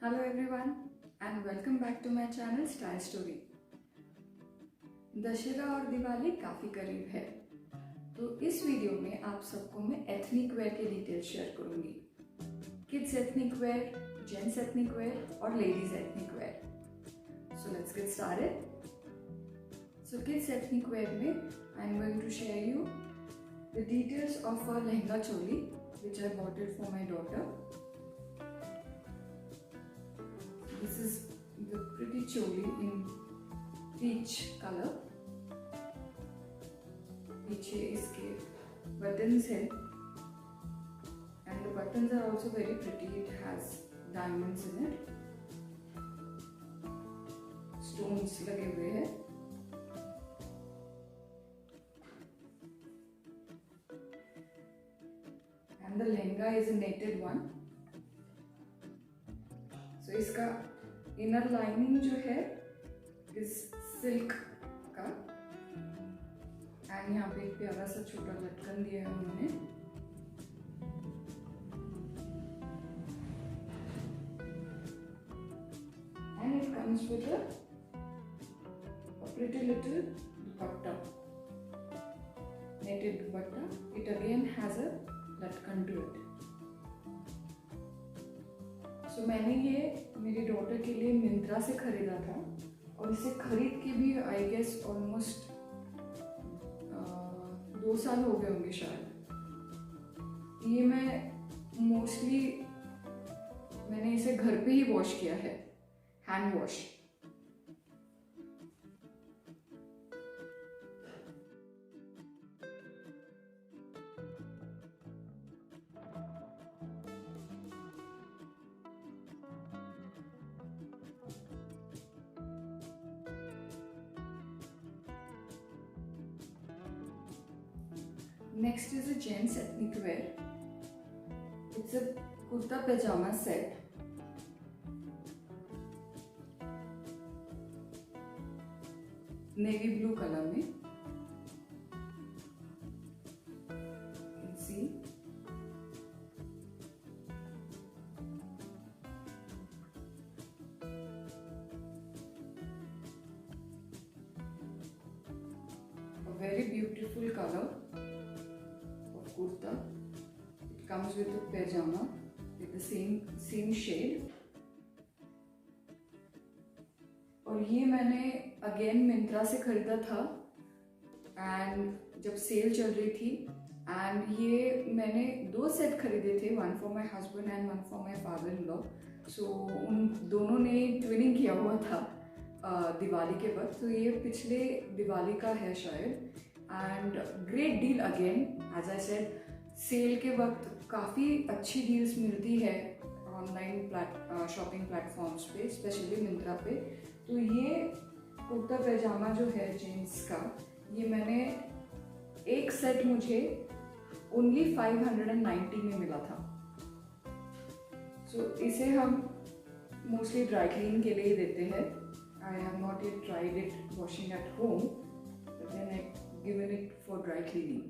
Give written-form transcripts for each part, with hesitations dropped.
Hello everyone and welcome back to my channel style story. Dussehra और दिवाली काफ़ी करीब है, तो इस वीडियो में आप सबको मैं एथनिक वेयर के डिटेल्स शेयर करूंगी। Kids ethnic wear, gents ethnic wear और ladies ethnic wear. So let's get started. So kids ethnic wear में I am going to share you the details of a lehenga choli which I bought it for my daughter. This is the pretty choli in peach color. पीछे इसके buttons है and the buttons are also very pretty. It has diamonds in it. Stones लगे हुए हैं. And the lehenga is a knitted one. So इसका inner lining जो है इस सिल्क का एंड यहाँ पे एक प्यारा सा छोटा लटकन दिया है उन्होंने। And it comes with a pretty little dupatta, netted dupatta. It again has a latkan to it. सो मैंने ये मेरी डॉटर के लिए मिंत्रा से खरीदा था और इसे खरीद के भी आई गेस ऑलमोस्ट 2 साल हो गए होंगे शायद। ये मोस्टली मैंने इसे घर पे ही वॉश किया है, hand wash. Next is a gents ethnic wear. It's a kurta pajama set. Navy blue color में. You can see. A very beautiful color. Kurta. It comes with a pajama with the same shade. और ये मैंने again Myntra से खरीदा था and जब cell चल रही थी एंड ये मैंने 2 सेट खरीदे थे, one for my husband and one for my father in law. So उन दोनों ने ट्विनिंग किया हुआ था दिवाली के वक्त। तो ये पिछले दिवाली का है शायद। And great deal again, as I said, sale के वक्त काफ़ी अच्छी डील्स मिलती है ऑनलाइन शॉपिंग प्लेटफॉर्म्स पे, स्पेशली मिंत्रा पे। तो ये कुर्ता पैजामा जो है जेंट्स का, ये मैंने एक सेट मुझे ओनली 590 में मिला था। सो इसे हम मोस्टली ड्राई क्लीन के लिए ही देते हैं। I have not yet tried it washing at home, but then I given it for dry cleaning.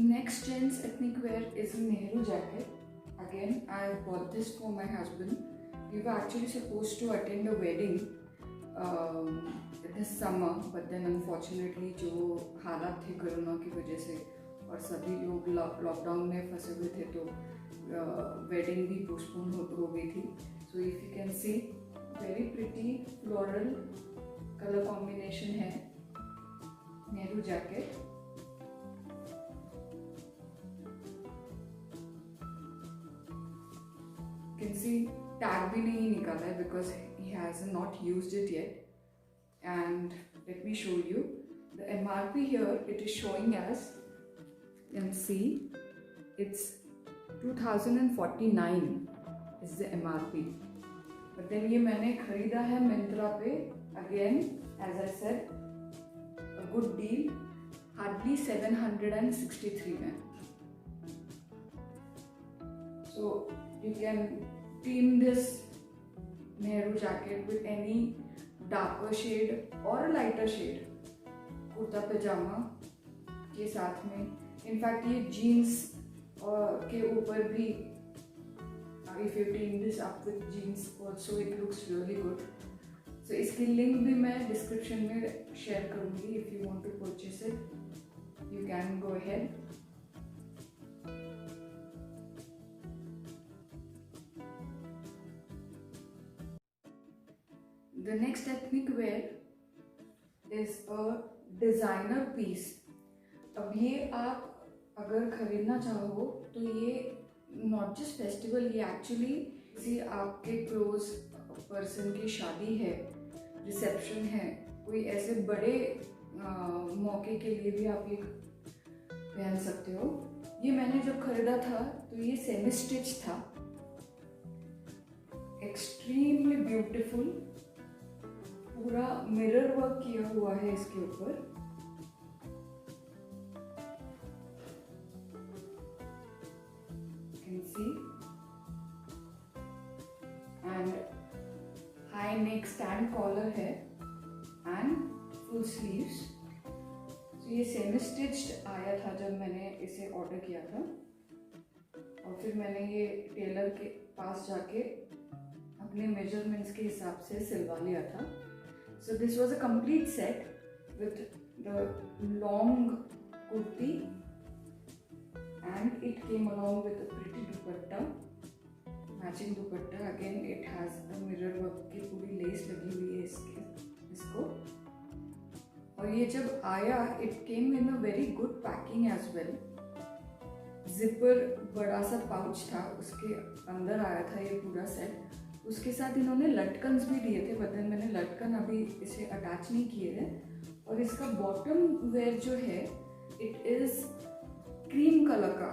Next gents ethnic wear is a Nehru jacket. Again, I bought this for my husband. We were actually supposed to attend a wedding this summer, but then unfortunately जो हालात थे corona की वजह से और सभी लोग lockdown में फंसे हुए थे, तो वेडिंग भी पोस्टपोन हो गई थी। So if you can see, very pretty floral colour combination है Nehru jacket. Can see tag भी नहीं निकाला है because he has not used it yet. And let me show you the MRP here. It is showing as, you can see, it's 2049 is the MRP. But then ये मैंने खरीदा है मिंत्रा पे, again as I said, a good deal, hardly 763 में। So you can team this Nehru jacket with any darker shade और lighter shade, kurta pyjama के साथ में। इनफैक्ट ये जीन्स के ऊपर भी, if you team this up with jeans also it looks really good. So इसकी लिंक भी मैं डिस्क्रिप्शन में शेयर करूँगी। If you want to purchase it you can go ahead. The next ethnic wear is a designer piece. अब ये आप अगर खरीदना चाहो तो ये नॉट जस्ट फेस्टिवल, ये एक्चुअली किसी आपके क्लोज पर्सन की शादी है, रिसेप्शन है, कोई ऐसे बड़े मौके के लिए भी आप ये पहन सकते हो। ये मैंने जब खरीदा था तो ये सेमी स्टिच था, एक्सट्रीमली ब्यूटीफुल, पूरा मिरर वर्क किया हुआ है इसके ऊपर। You can see and high neck stand collar है and full sleeves। तो ये सेमी स्टिच्ड आया था जब मैंने इसे ऑर्डर किया था, और फिर मैंने ये टेलर के पास जाके अपने मेजरमेंट्स के हिसाब से सिलवा लिया था। So this was a complete set with the long kurti and it came along with a pretty dupatta, matching dupatta। Again it has a mirror work की पूरी लेस लगी हुई है इसको। और ये जब आया it came in a very good packing as well। Zipper बड़ा सा पाउच था, उसके अंदर आया था ये पूरा सेट। उसके साथ इन्होंने लटकन्स भी दिए थे, बट मैंने लटकन अभी इसे अटैच नहीं किए हैं। और इसका बॉटम वेयर जो है इट इज़ क्रीम कलर का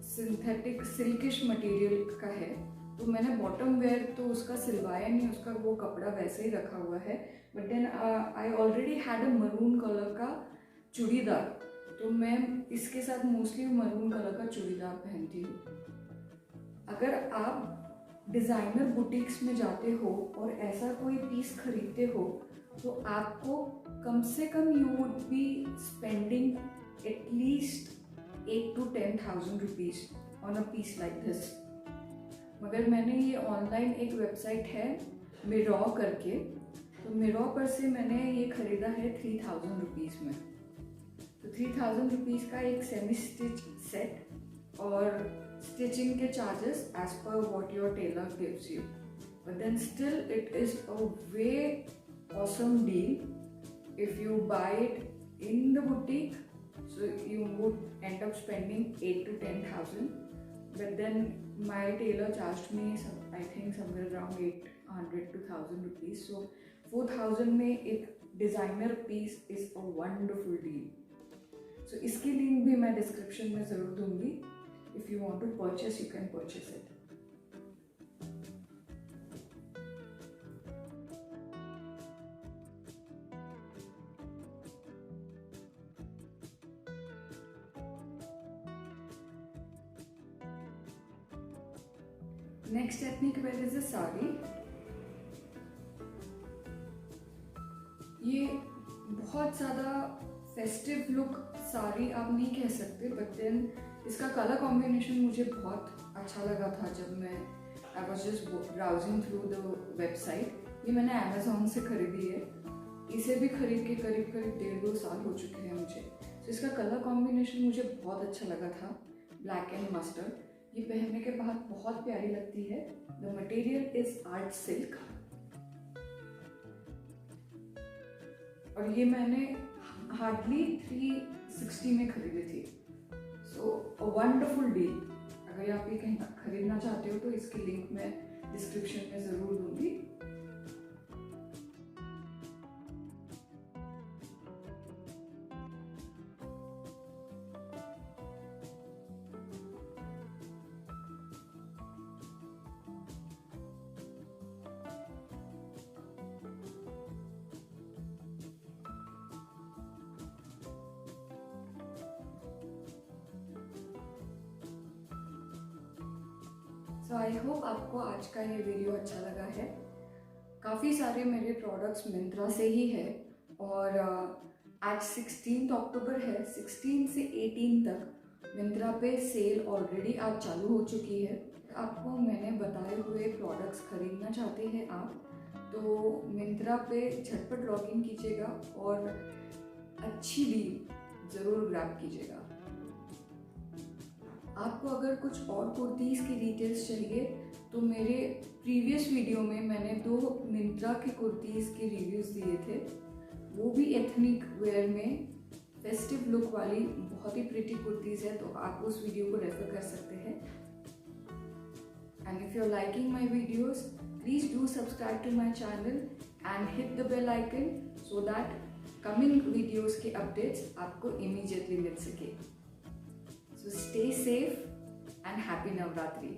सिंथेटिक सिल्किश मटेरियल का है। तो मैंने बॉटम वेयर तो उसका सिलवाया नहीं, उसका वो कपड़ा वैसे ही रखा हुआ है। But then I already had a maroon colour का चूड़ीदार, तो मैं इसके साथ मोस्टली मरून कलर का चूड़ीदार पहनती हूँ। अगर आप डिज़ाइनर बुटीक्स में जाते हो और ऐसा कोई पीस खरीदते हो तो आपको कम से कम you would be spending at least 8 to 10,000 rupees on a piece like this. मगर मैंने ये ऑनलाइन एक वेबसाइट है मिरॉ करके, तो मिरॉ पर से मैंने ये ख़रीदा है 3,000 रुपीज़ में। तो 3,000 रुपीज़ का एक सेमी स्टिच सेट और स्टिचिंग के charges as per what your tailor gives you. But then still it is a way awesome deal if you buy it in the boutique. So you would end up spending 8 to 10,000, but then my tailor charged me I think somewhere around 800 to 1,000 rupees. So 4,000 में एक designer piece is a wonderful deal. So इसकी link भी मैं description में ज़रूर दूंगी। If you want to purchase, you can purchase it. Next ethnic wear is a sari। ये बहुत ज़्यादा फेस्टिव लुक साड़ी आप नहीं कह सकते, बट देन इसका कलर कॉम्बिनेशन मुझे बहुत अच्छा लगा था जब मैं I was just browsing through the website. ये मैंने अमेज़ॉन से ख़रीदी है, इसे भी खरीद के करीब करीब 1.5-2 साल हो चुके हैं मुझे। तो इसका कलर कॉम्बिनेशन मुझे बहुत अच्छा लगा था, ब्लैक एंड मस्टर्ड। ये पहनने के बाद बहुत प्यारी लगती है। The material is art silk और ये मैंने हार्डली 360 में खरीदी थी। सो अ वंडरफुल डील। अगर आप ये कहीं खरीदना चाहते हो तो इसकी लिंक मैं डिस्क्रिप्शन में ज़रूर दूंगी। सो आई होप आपको आज का ये वीडियो अच्छा लगा है। काफ़ी सारे मेरे प्रोडक्ट्स मिंत्रा से ही है और आज 16 अक्टूबर है, 16 से 18 तक मिंत्रा पे सेल ऑलरेडी आज चालू हो चुकी है। आपको मैंने बताए हुए प्रोडक्ट्स खरीदना चाहते हैं आप, तो मिंत्रा पे झटपट लॉगिन कीजिएगा और अच्छी डील ज़रूर ग्रैब कीजिएगा। आपको अगर कुछ और कुर्तीज़ की डिटेल्स चाहिए तो मेरे प्रीवियस वीडियो में मैंने 2 मिंत्रा के कुर्तीज़ के रिव्यूज़ दिए थे, वो भी एथनिक वेयर में फेस्टिव लुक वाली बहुत ही प्रिटी कुर्तीज़ है, तो आप उस वीडियो को रेफर कर सकते हैं। And if you are liking my videos, please do subscribe to my channel and hit the bell icon so that coming videos के अपडेट्स आपको इमीडिएटली मिल सके। So stay safe and happy Navratri.